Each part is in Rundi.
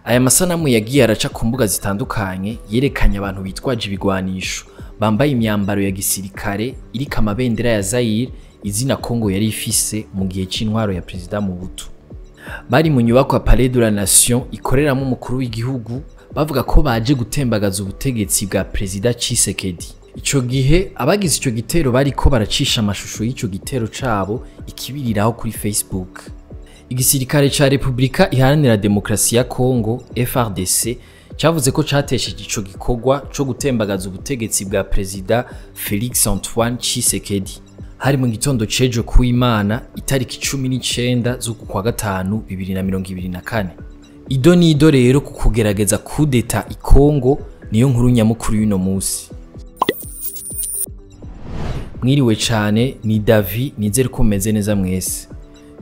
Aya masanamu yagiye araca ku mbuga zitandukanye yerekanye abantu bitwaje ibigwanisho bambaye imyambaro ya gisirikare iriko amabendera ya Zaire izina Kongo yari ifise mu gihe c'intwaro ya Prezida Mobutu. Bari mu nyubako ya Palais de la Nation ikoreramo umukuru w'igihugu bavuga ko baje gutembagaza ubutegetsi bwa Prezida Tshisekedi. Ico gihe abagize ico gitero bariko baracisha amashusho y'ico gitero cabo ikibiriraho kuri Facebook. Igisirikare ca Republika Iharanira Demokarasi ya Kongo FARDC cavuze ko catesheje ico gikorwa co gutembagaza ubutegetsi bwa Prezida Félix Tshisekedi. Hari mu gitondo cejo kuw'Imana itariki 19 z'uku kwa gatanu 2024. Ido nido rero ku kugerageza kudeta i Kongo niyo nkuru nyamukuru y'uno musi. Mwiriwe cane ni David nizere ko meze neza mwese.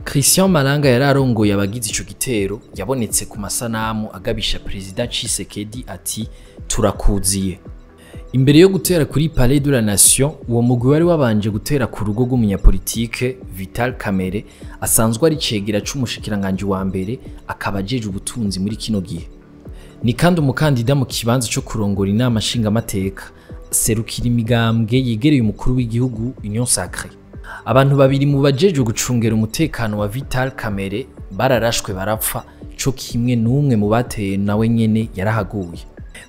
Christian Malanga yararongoye abagize ico gitero yabonetse ku masanamu agabisha Prezida Tshisekedi ati turakuziye. Imbere yo gutera kuri Palais de la Nation uwo mugwi wari wabanje gutera ku rugo rw'umunyapolitike Vital Kamerhe asanzwe ari cegera c'umushikiranganje wa mbere akaba ajeje ubutunzi muri kino gihe. Ni kandi umukandida mu kibanza co kurongora inama nshingamateka serukira imigambwe yegereye umukuru w'igihugu Union Sacrée. Abantu babiri mu bajeje gucungera umutekano wa Vital Kamerhe bararashwe barapfa co kimwe n'umwe mu bateye nawe nyene yarahaguye.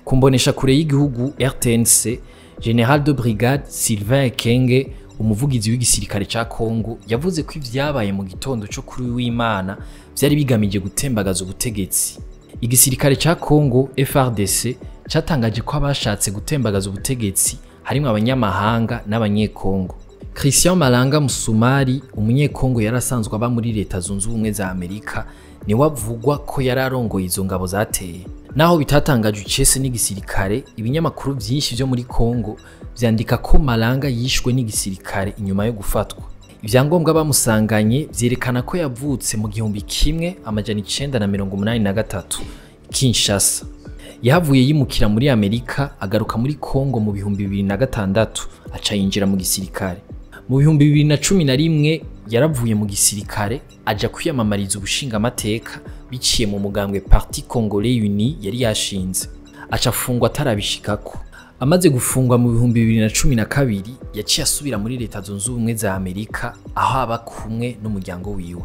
Kumbonesha kure y'igihugu RTNC General de Brigade Sylvain Ekenge umuvugizi w'igisirikare ca Kongo yavuze ko ivyabaye mu gitondo co kuri w'Imana vyari bigamije gutembagaza ubutegetsi. Igisirikare ca Kongo FARDC catangaje ko abashatse gutembagaza ubutegetsi harimo abanyamahanga n'abanyekongo. Christian Malanga Musumari umunyekongo yarasanzwe aba muri leta zunze ubumwe za Amerika ni wavugwa ko yararongoye izo ngabo zateye. Naho bitatangaje icese n'igisirikare ibinyamakuru vyinshi vyo muri Kongo vyandika ko Malanga yishwe n'igisirikare inyuma yo gufatwa. Ivyangombwa bamusanganye vyerekana ko yavutse mu 1983 Kinshasa. Yahavuye yimukira muri Amerika agaruka muri Kongo mu 2006 aca yinjira mu gisirikare. Mu 2011 yaravuye mu gisirikare aja kwiyamamariza ubushinga amateka biciye mu mugambwe Parti Congolais Uni yari yashinze. Aca fungwa atarabishikako. Amaze gufungwa mu 2012 yaciye asubira muri leta zunze ubumwe za Amerika aho aba kumwe n'umuryango wiwe.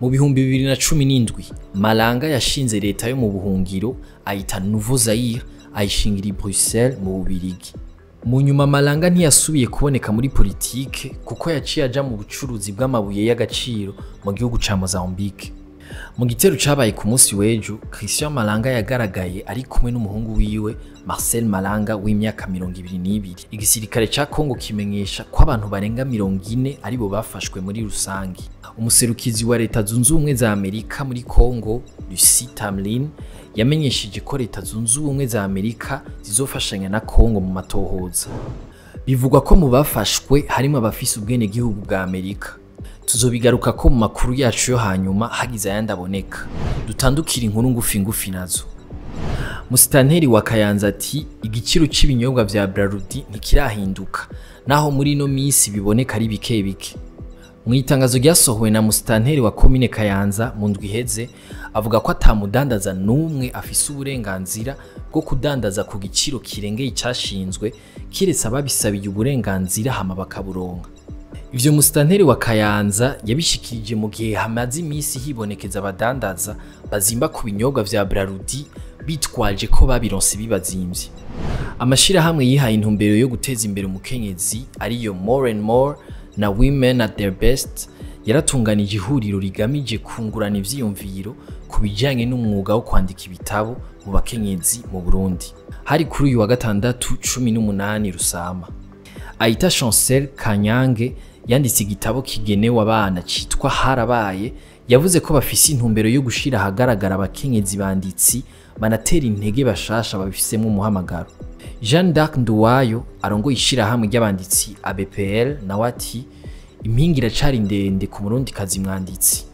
Mu 2017 Malanga yashinze leta yo mu buhungiro ayita Nouveau Zaire ayishingira i Bruxelles mu Bubirigi. Mu nyuma Malanga ntiyasubiye kuboneka muri politike kuko yaciye aja mu bucuruzi bw'amabuye y'agaciro mu gihugu ca Mozambique. Mu gitero cabaye ku munsi w'ejo Christian Malanga yagaragaye ari kumwe n'umuhungu wiwe Marcel Malanga w'imyaka 22. Igisirikare ca Kongo kimenyesha ko abantu barenga 40 aribo bafashwe muri rusangi. Umuserukizi wa leta zunze ubumwe za Amerika muri Kongo Musi yamenyesheje ko leta zunze ubumwe za Amerika zizofashanya na Kongo mu matohoza. Bivugwa ko mu bafashwe harimo abafise ubwene gihugu bwa Amerika. Tuzobigaruka ko mu makuru yacu yo hanyuma hagize ayandaboneka. Dutandukira inkuru ngufi nazo. Musitanteri wa Kayanza ati igiciro c'ibinyobwa vya Brarudi ntikirahinduka naho muri no misi biboneka ari bike bike. Mu itangazo ryasohowe na musitanteri wa komine Kayanza mu ndwi iheze avuga ko atamudandaza numwe afise uburenganzira bwo kudandaza ku giciro kirengeye cyashinzwe kiretse ababisabiye uburenganzira hama bakaburonka. Ivyo musitanteri wa Kayanza yabishikirije mu gihe hamaze imisi hibonekeza abadandaza bazimba ku binyobwa vya Brarudi bitwaje ko babironse bibazimvye. Amashira hamwe yihaye intumbero yo guteza imbere umukenyezi ariyo More and More na Women at their Best yaratunganije ihuriro rigamije kungurana ivyiyumviro ku bijanye n'umwuga wo kwandika ibitabo mu bakenyezi mu Burundi. Hari kuri uyu wa gatandatu 18 Rusama. Aita Chancel Kanyange yanditse igitabo kigenewe abana citwa Harabaye yavuze ko bafise intumbero yo gushira ahagaragara abakenyezi banditsi banatera intege bashasha babifisemo umuhamagaro. Jean d'Arc Nduwayo arongoye ishirahamwe ry'abanditsi ABPL nawe ati impingira cari ndende ku Murundi kazi mwanditsi.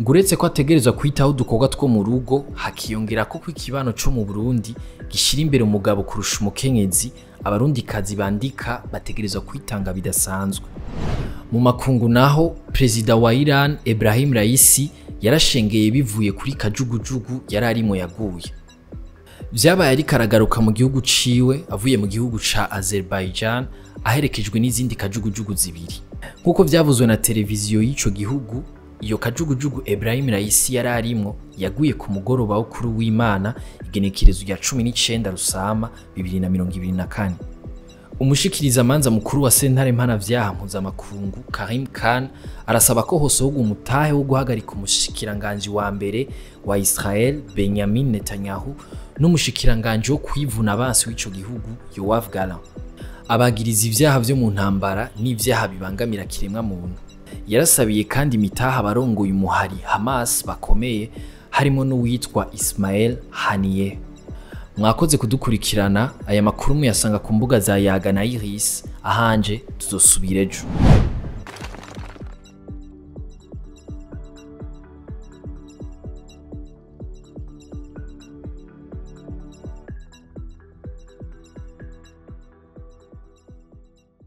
Nguretse ko ategerezwa kwitaho udukorwa two mu rugo hakiyongera ko kw'ikibano co mu Burundi gishira imbere umugabo kurusha umukenyezi abarundi kazi bandika bategerezwa kwitanga bidasanzwe. Mu makungu naho Prezida wa Irani Ibrahim Raisi yarashengeye bivuye kuri kajugujugu yari arimo yaguye. Vyabaye ariko aragaruka mu gihugu ciwe avuye mu gihugu ca Azerbaijan aherekejwe n'izindi kajugujugu zibiri. Nkuko vyavuzwe na televiziyo y'ico gihugu, iyo kajugujugu Ibrahim Raisi yari arimo yaguye ku mugoroba wo kuri w'Imana igenekerezo rya 19 Rusama 2024. Umushikiriza amanza mukuru wa sentare mpanavyaha mpuzamakungu Karim Khan arasaba ko hosohorwa umutahe wo guhagarika umushikiranganje wa mbere wa Israel Benjamin Netanyahu n'umushikiranganje wo kwivuna abansi w'ico gihugu Yoav Gallant, abagiriza ivyaha vyo mu ntambara n'ivyaha bibangamira kiremwa muntu. Yarasabiye kandi imitaha abarongoye umuhari Hamas bakomeye harimo n'uwitwa Ismail Haniyeh. Mwakoze kudukurikirana, aya makuru muyasanga ku mbuga za Yaga na Iris, ahanje tuzosubira ejo.